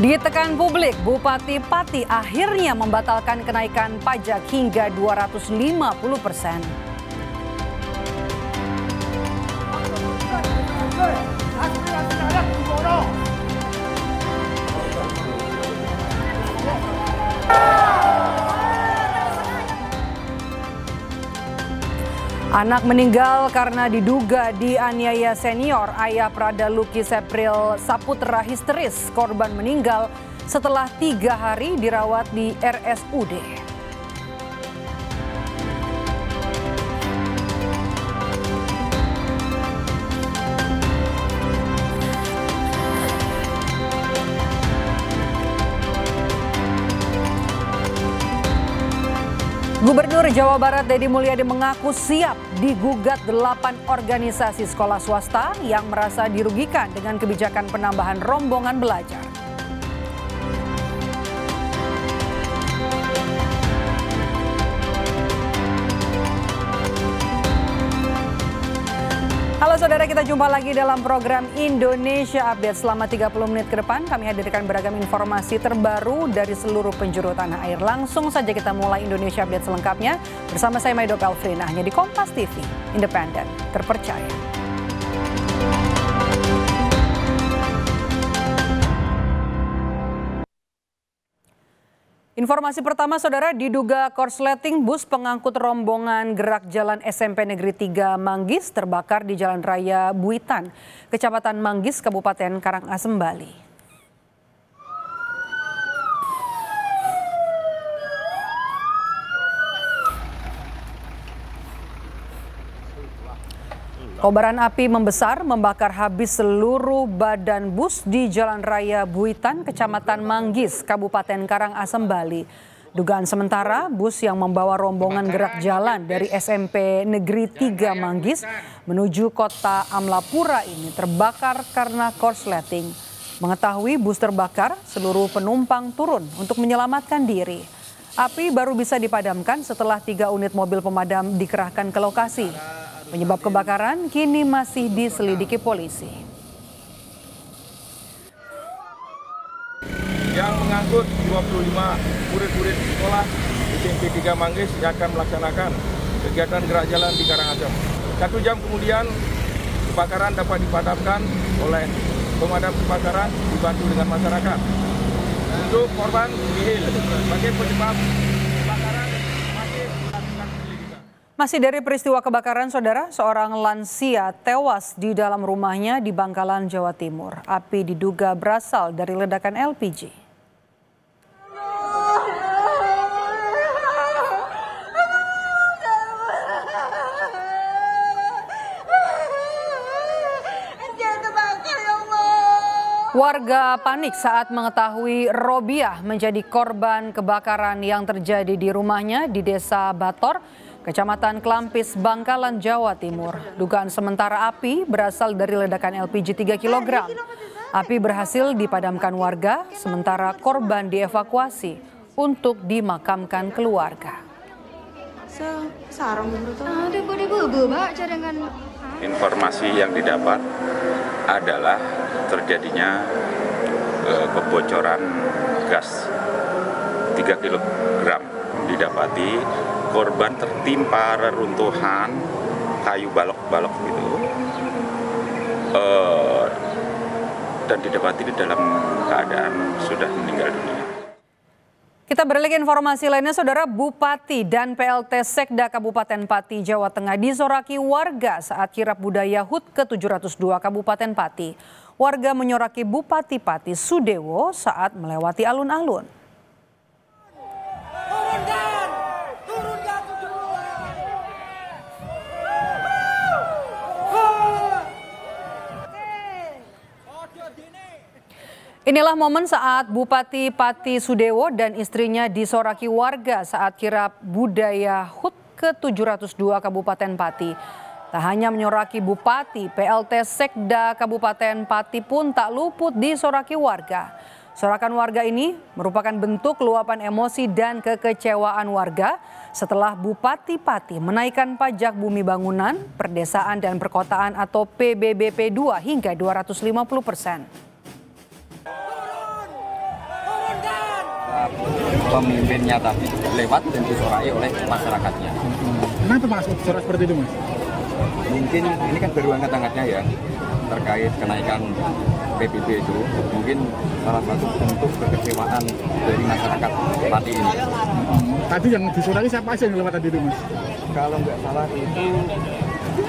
Ditekan publik, Bupati Pati akhirnya membatalkan kenaikan pajak hingga 250%. Anak meninggal karena diduga dianiaya senior. Ayah Prada Luki Sepril Saputra histeris. Korban meninggal setelah 3 hari dirawat di RSUD. Gubernur Jawa Barat Deddy Mulyadi mengaku siap digugat 8 organisasi sekolah swasta yang merasa dirugikan dengan kebijakan penambahan rombongan belajar. Halo saudara, kita jumpa lagi dalam program Indonesia Update. Selama 30 menit ke depan kami hadirkan beragam informasi terbaru dari seluruh penjuru tanah air. Langsung saja kita mulai Indonesia Update selengkapnya bersama saya Maido Pelfrina hanya di Kompas TV, independen, terpercaya. Informasi pertama saudara, diduga korsleting bus pengangkut rombongan gerak jalan SMP Negeri 3 Manggis terbakar di Jalan Raya Buitan, Kecamatan Manggis, Kabupaten Karangasem, Bali. Kobaran api membesar membakar habis seluruh badan bus di Jalan Raya Buitan, Kecamatan Manggis, Kabupaten Karangasem, Bali. Dugaan sementara, bus yang membawa rombongan gerak jalan dari SMP Negeri 3 Manggis menuju kota Amlapura ini terbakar karena korsleting. Mengetahui bus terbakar, seluruh penumpang turun untuk menyelamatkan diri. Api baru bisa dipadamkan setelah 3 unit mobil pemadam dikerahkan ke lokasi. Penyebab kebakaran kini masih diselidiki polisi. Yang mengangkut 25 murid-murid sekolah SMP 3 Manggis yang akan melaksanakan kegiatan gerak jalan di Karangasem. 1 jam kemudian kebakaran dapat dipadamkan oleh pemadam kebakaran dibantu dengan masyarakat. Untuk korban nihil. Sebagai penyebab kebakaran masih dilakukan penyelidikan. Masih dari peristiwa kebakaran, saudara, seorang lansia tewas di dalam rumahnya di Bangkalan, Jawa Timur. Api diduga berasal dari ledakan LPG. Warga panik saat mengetahui Robiah menjadi korban kebakaran yang terjadi di rumahnya di Desa Bator, Kecamatan Klampis, Bangkalan, Jawa Timur. Dugaan sementara api berasal dari ledakan LPG 3 kg. Api berhasil dipadamkan warga, sementara korban dievakuasi untuk dimakamkan keluarga. Informasi yang didapat adalah terjadinya kebocoran gas 3 kg. Didapati korban tertimpa reruntuhan kayu balok-balok gitu, dan didapati di dalam keadaan sudah meninggal dunia. Kita beralih ke informasi lainnya, saudara. Bupati dan PLT Sekda Kabupaten Pati, Jawa Tengah disoraki warga saat kirap budaya HUT ke-702 Kabupaten Pati. Warga menyoraki Bupati Pati Sudewo saat melewati alun-alun. Inilah momen saat Bupati Pati Sudewo dan istrinya disoraki warga saat kirap budaya HUT ke-702 Kabupaten Pati. Tak hanya menyoraki Bupati, PLT Sekda Kabupaten Pati pun tak luput disoraki warga. Sorakan warga ini merupakan bentuk luapan emosi dan kekecewaan warga setelah Bupati Pati menaikkan pajak bumi bangunan, perdesaan dan perkotaan atau PBBP 2 hingga 250%. para pemimpinnya tadi lewat dan disuarahi oleh masyarakatnya. Kenapa Mas suara seperti itu Mas? Mungkin ini kan baru angkat-angkatnya ya, terkait kenaikan PBB itu, mungkin salah satu bentuk kekecewaan dari masyarakat Pati ini. Tadi yang disuarahi siapa aja yang lewat tadi itu Mas? Kalau nggak salah itu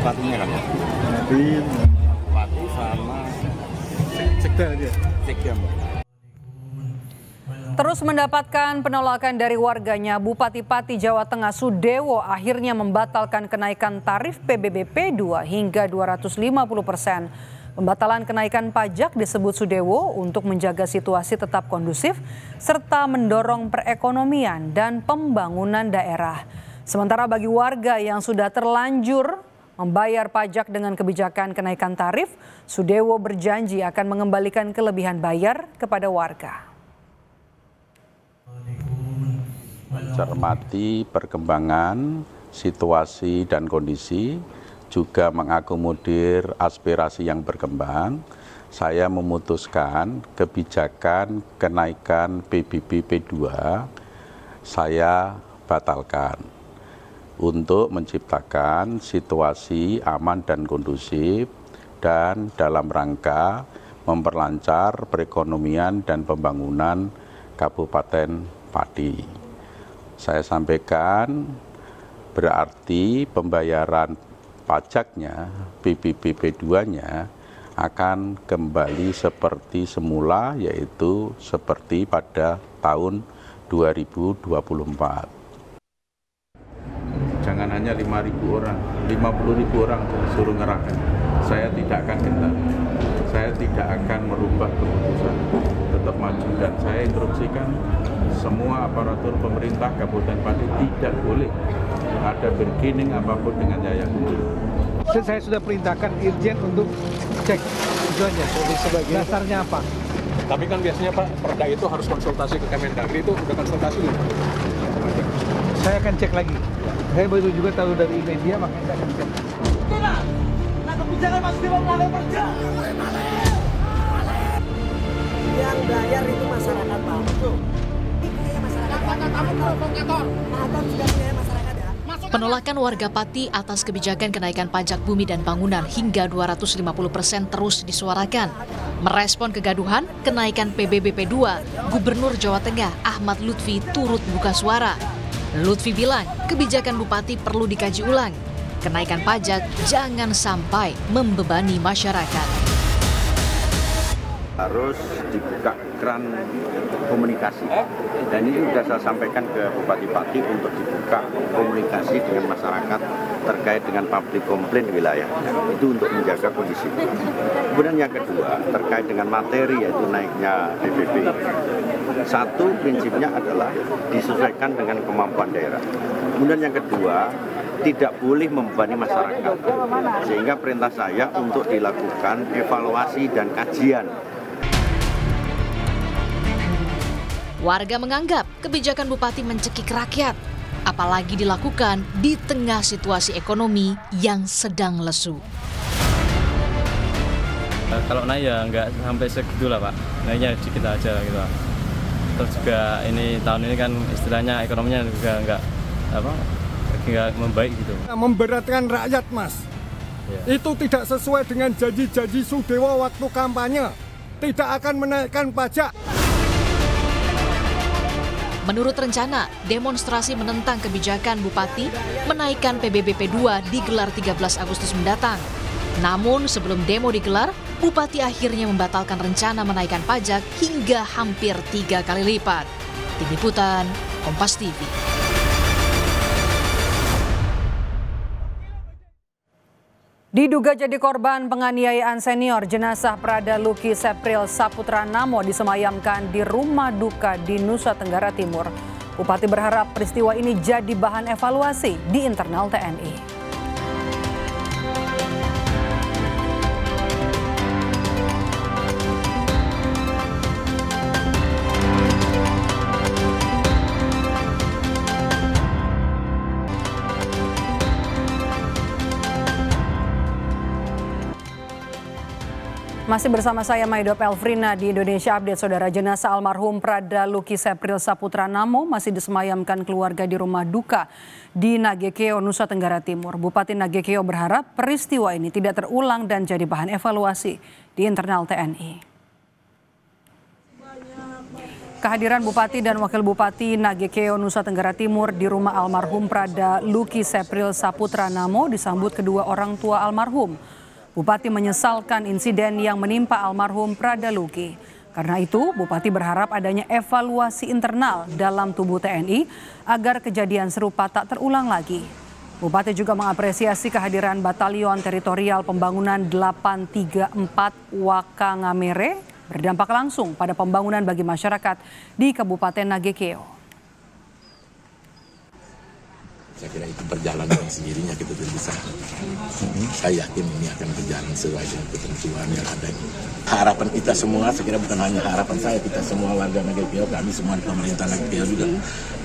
Patinya kan ya? Pati sama Sekda aja. Sekda. Terus mendapatkan penolakan dari warganya, Bupati Pati Jawa Tengah Sudewo akhirnya membatalkan kenaikan tarif PBB P2 hingga 250%. Pembatalan kenaikan pajak disebut Sudewo untuk menjaga situasi tetap kondusif serta mendorong perekonomian dan pembangunan daerah. Sementara bagi warga yang sudah terlanjur membayar pajak dengan kebijakan kenaikan tarif, Sudewo berjanji akan mengembalikan kelebihan bayar kepada warga. Mencermati perkembangan situasi dan kondisi, juga mengakomodir aspirasi yang berkembang, saya memutuskan kebijakan kenaikan PBB P2 saya batalkan untuk menciptakan situasi aman dan kondusif dan dalam rangka memperlancar perekonomian dan pembangunan Kabupaten Pati. Saya sampaikan berarti pembayaran pajaknya, PBB P2-nya akan kembali seperti semula, yaitu seperti pada tahun 2024. Jangan hanya 5.000 orang, 50.000 orang suruh ngerahkan. Saya tidak akan gentar, saya tidak akan merubah keputusan, tetap maju. Dan saya instruksikan semua aparatur pemerintah Kabupaten Pati tidak boleh ada bergening apapun dengan Yaya Kunci. Saya sudah perintahkan Irjen untuk cek tujuannya, dasarnya apa. Tapi kan biasanya Pak, Perda itu harus konsultasi ke Kemendagri, itu udah konsultasi belum? Saya akan cek lagi. Saya baru juga tahu dari media, makanya saya akan cek. Itulah, nah kebijakan Mas Dewa melanggar kerja. Yang bayar itu masyarakat Pak. Betul. Penolakan warga Pati atas kebijakan kenaikan pajak bumi dan bangunan hingga 250% terus disuarakan. Merespon kegaduhan kenaikan PBB P2, Gubernur Jawa Tengah Ahmad Lutfi turut buka suara. Lutfi bilang kebijakan Bupati perlu dikaji ulang. Kenaikan pajak jangan sampai membebani masyarakat. Harus dibuka keran komunikasi, dan ini sudah saya sampaikan ke Bupati Pati untuk dibuka komunikasi dengan masyarakat terkait dengan public complaint wilayah, itu untuk menjaga kondisi. Kemudian yang kedua terkait dengan materi, yaitu naiknya PBB. Satu prinsipnya adalah disesuaikan dengan kemampuan daerah. Kemudian yang kedua, tidak boleh membebani masyarakat, sehingga perintah saya untuk dilakukan evaluasi dan kajian. Warga menganggap kebijakan Bupati mencekik rakyat, apalagi dilakukan di tengah situasi ekonomi yang sedang lesu. Kalau naik ya nggak sampai segitu lah Pak, naiknya dikit aja gitu. Terus juga ini tahun ini kan istilahnya ekonominya juga nggak membaik gitu. Memberatkan rakyat Mas, itu tidak sesuai dengan janji-janji Sudewo waktu kampanye, tidak akan menaikkan pajak. Menurut rencana, demonstrasi menentang kebijakan Bupati menaikkan PBB P2 digelar 13 Agustus mendatang. Namun sebelum demo digelar, Bupati akhirnya membatalkan rencana menaikkan pajak hingga hampir 3 kali lipat. Tim Liputan, Kompas TV. Diduga jadi korban penganiayaan senior, jenazah Prada Luki Sepril Saputra Namo disemayamkan di rumah duka di Nusa Tenggara Timur. Bupati berharap peristiwa ini jadi bahan evaluasi di internal TNI. Masih bersama saya Maido Pelfrina di Indonesia Update. Saudara, jenazah almarhum Prada Luki Sepril Saputra Namo masih disemayamkan keluarga di rumah duka di Nagekeo, Nusa Tenggara Timur. Bupati Nagekeo berharap peristiwa ini tidak terulang dan jadi bahan evaluasi di internal TNI. Kehadiran Bupati dan Wakil Bupati Nagekeo, Nusa Tenggara Timur di rumah almarhum Prada Luki Sepril Saputra Namo disambut kedua orang tua almarhum. Bupati menyesalkan insiden yang menimpa almarhum Prada Luki. Karena itu, Bupati berharap adanya evaluasi internal dalam tubuh TNI agar kejadian serupa tak terulang lagi. Bupati juga mengapresiasi kehadiran Batalion Teritorial Pembangunan 834 Wakangamere berdampak langsung pada pembangunan bagi masyarakat di Kabupaten Nagekeo. Saya kira itu berjalan dengan sendirinya, kita tidak bisa. Saya yakin ini akan berjalan sesuai dengan ketentuan yang ada. Harapan kita semua, saya kira bukan hanya harapan saya, kita semua warga Nagekeo, kami semua di pemerintah Nagekeo juga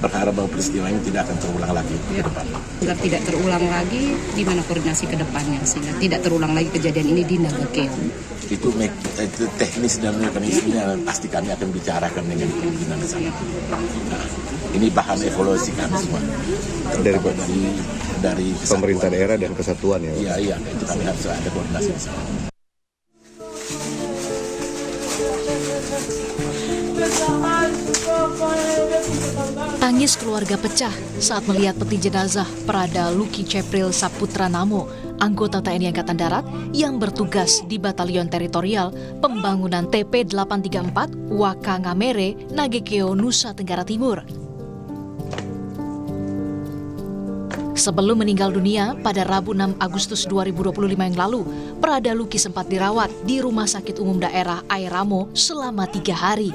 berharap bahwa peristiwa ini tidak akan terulang lagi ke depan. Agar tidak terulang lagi, di mana koordinasi ke depannya sehingga tidak terulang lagi kejadian ini di Nagekeo. Itu teknis dan mekanismenya pasti kami akan bicarakan dengan pimpinan di sana. Nah, ini bahan evaluasi kami semua. Dari pemerintah daerah dan kesatuan ya. Iya, itu kami harus ada koordinasi di sana. Tangis keluarga pecah saat melihat peti jenazah Prada Luki Sepril Saputra Namo, anggota TNI Angkatan Darat yang bertugas di Batalion Teritorial Pembangunan TP 834 Wakangamere, Nagekeo, Nusa Tenggara Timur. Sebelum meninggal dunia pada Rabu 6 Agustus 2025 yang lalu, Prada Luki sempat dirawat di Rumah Sakit Umum Daerah Airamo selama 3 hari.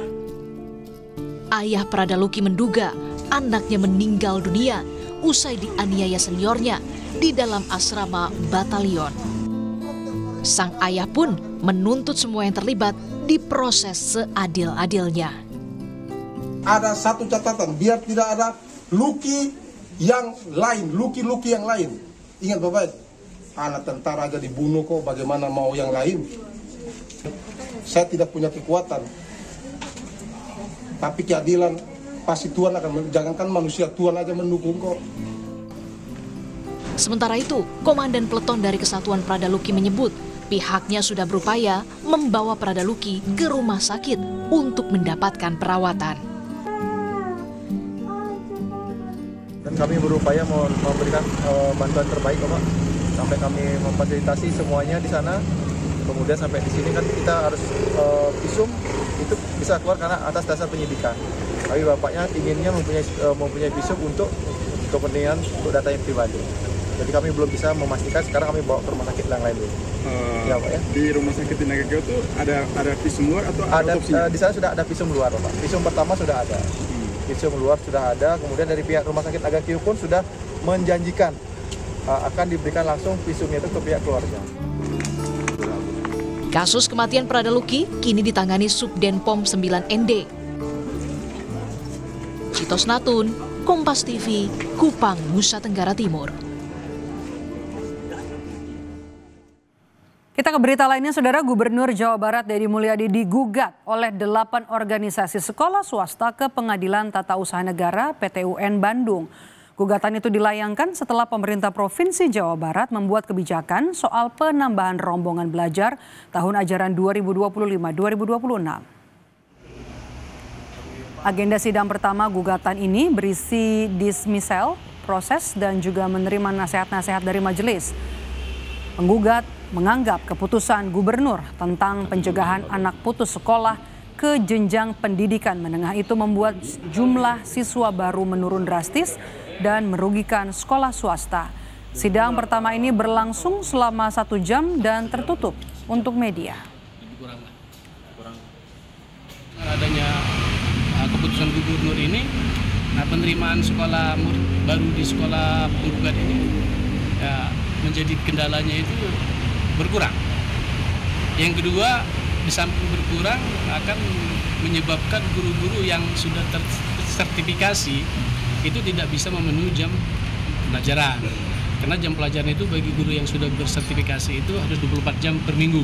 Ayah Prada Luki menduga anaknya meninggal dunia usai dianiaya seniornya di dalam asrama batalion. Sang ayah pun menuntut semua yang terlibat diproses seadil-adilnya. Ada satu catatan, biar tidak ada Luki yang lain, Luki yang lain. Ingat Bapak, anak tentara aja dibunuh kok, bagaimana mau yang lain? Saya tidak punya kekuatan. Tapi keadilan pasti Tuhan akan, jangankan manusia, Tuhan aja mendukung kok. Sementara itu, Komandan Peleton dari Kesatuan Prada Luki menyebut pihaknya sudah berupaya membawa Prada Luki ke rumah sakit untuk mendapatkan perawatan. Dan kami berupaya memberikan bantuan terbaik, Pak. Sampai kami memfasilitasi semuanya di sana. Kemudian sampai di sini kan kita harus visum itu bisa keluar karena atas dasar penyidikan. Tapi bapaknya inginnya mempunyai visum untuk kepentingan untuk data yang pribadi. Jadi kami belum bisa memastikan. Sekarang kami bawa ke rumah sakit yang lain dulu. Ya, Pak, ya. Di rumah sakit di Nagekeo itu ada visum luar atau ada otopsi? Di sana sudah ada visum luar, Pak. Visum pertama sudah ada. Visum luar sudah ada, kemudian dari pihak Rumah Sakit Nagekeo pun sudah menjanjikan akan diberikan langsung visumnya itu ke pihak keluarga. Kasus kematian Prada Luki kini ditangani Subdenpom 9 ND. Citos Natun, Kompas TV, Kupang, Nusa Tenggara Timur. Kita ke berita lainnya, Saudara. Gubernur Jawa Barat Deddy Mulyadi digugat oleh 8 organisasi sekolah swasta ke Pengadilan Tata Usaha Negara PT-UN Bandung. Gugatan itu dilayangkan setelah pemerintah Provinsi Jawa Barat membuat kebijakan soal penambahan rombongan belajar tahun ajaran 2025-2026. Agenda sidang pertama gugatan ini berisi dismissal, proses, dan juga menerima nasihat-nasihat dari majelis. Penggugat menganggap keputusan gubernur tentang pencegahan anak putus sekolah ke jenjang pendidikan menengah itu membuat jumlah siswa baru menurun drastis dan merugikan sekolah swasta. Sidang pertama ini berlangsung selama 1 jam dan tertutup untuk media. Adanya keputusan gubernur ini, penerimaan sekolah baru di sekolah penggugat ini ya, menjadi kendalanya itu berkurang. Yang kedua, di samping berkurang akan menyebabkan guru-guru yang sudah tersertifikasi itu tidak bisa memenuhi jam pelajaran. Karena jam pelajaran itu bagi guru yang sudah bersertifikasi itu harus 24 jam per minggu.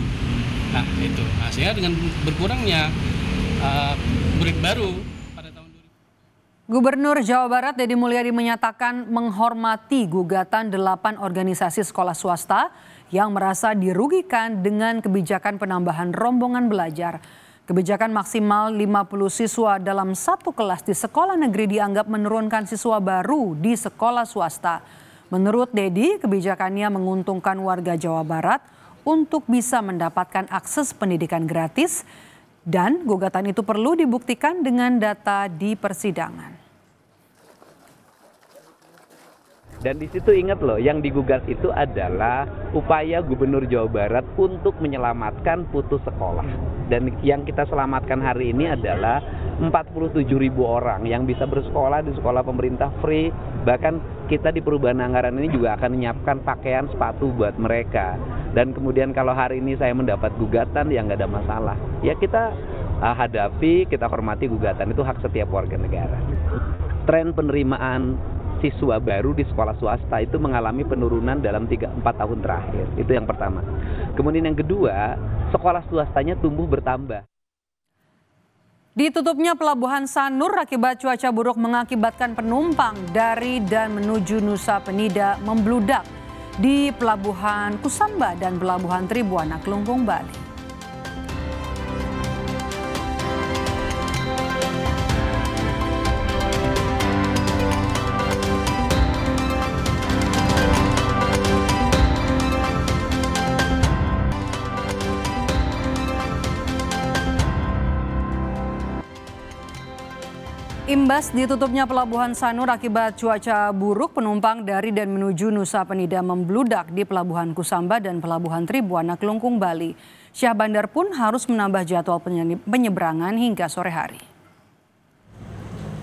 Nah itu, sehingga dengan berkurangnya murid baru pada tahun 2000. Gubernur Jawa Barat Deddy Mulyadi menyatakan menghormati gugatan 8 organisasi sekolah swasta yang merasa dirugikan dengan kebijakan penambahan rombongan belajar. Kebijakan maksimal 50 siswa dalam satu kelas di sekolah negeri dianggap menurunkan siswa baru di sekolah swasta. Menurut Deddy, kebijakannya menguntungkan warga Jawa Barat untuk bisa mendapatkan akses pendidikan gratis dan gugatan itu perlu dibuktikan dengan data di persidangan. Dan di situ ingat loh, yang digugat itu adalah upaya Gubernur Jawa Barat untuk menyelamatkan putus sekolah. Dan yang kita selamatkan hari ini adalah 47.000 orang yang bisa bersekolah di sekolah pemerintah free. Bahkan kita di perubahan anggaran ini juga akan menyiapkan pakaian sepatu buat mereka. Dan kemudian kalau hari ini saya mendapat gugatan, ya nggak ada masalah. Ya kita hadapi, kita hormati gugatan, itu hak setiap warga negara. Tren penerimaan siswa baru di sekolah swasta itu mengalami penurunan dalam 3-4 tahun terakhir. Itu yang pertama. Kemudian yang kedua, sekolah swastanya tumbuh bertambah. Ditutupnya Pelabuhan Sanur akibat cuaca buruk mengakibatkan penumpang dari dan menuju Nusa Penida membludak di Pelabuhan Kusamba dan Pelabuhan Tribuana, Kelungkung, Bali. Imbas ditutupnya Pelabuhan Sanur akibat cuaca buruk, penumpang dari dan menuju Nusa Penida membludak di Pelabuhan Kusamba dan Pelabuhan Tribuana, Kelungkung, Bali. Syah Bandar pun harus menambah jadwal penyeberangan hingga sore hari.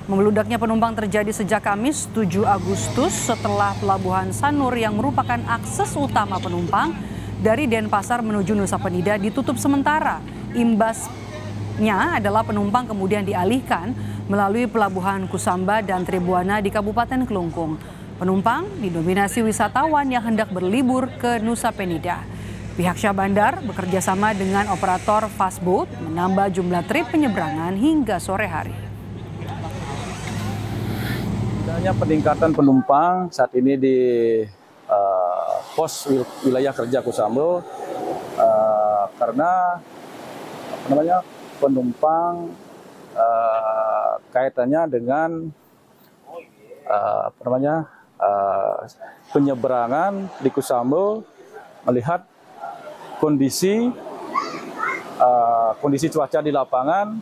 Membludaknya penumpang terjadi sejak Kamis 7 Agustus setelah Pelabuhan Sanur yang merupakan akses utama penumpang dari Denpasar menuju Nusa Penida ditutup sementara. Imbasnya adalah penumpang kemudian dialihkan melalui Pelabuhan Kusamba dan Tribuana di Kabupaten Kelungkung. Penumpang didominasi wisatawan yang hendak berlibur ke Nusa Penida. Pihak Syah Bandar bekerja sama dengan operator fastboat menambah jumlah trip penyeberangan hingga sore hari. Adanya peningkatan penumpang saat ini di pos wilayah kerja Kusamba karena penumpang kaitannya dengan penyeberangan di Kusamba melihat kondisi cuaca di lapangan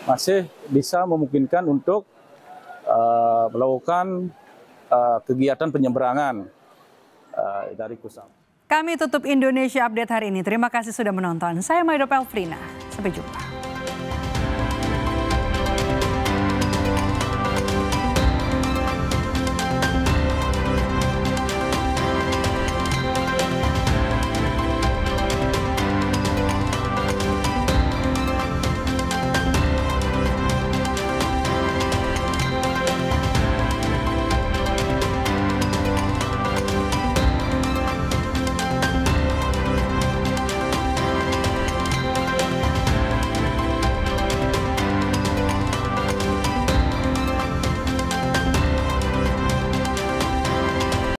masih bisa memungkinkan untuk melakukan kegiatan penyeberangan dari Kusamba. Kami tutup Indonesia Update hari ini. Terima kasih sudah menonton. Saya Maido Pelfrina. Sampai jumpa.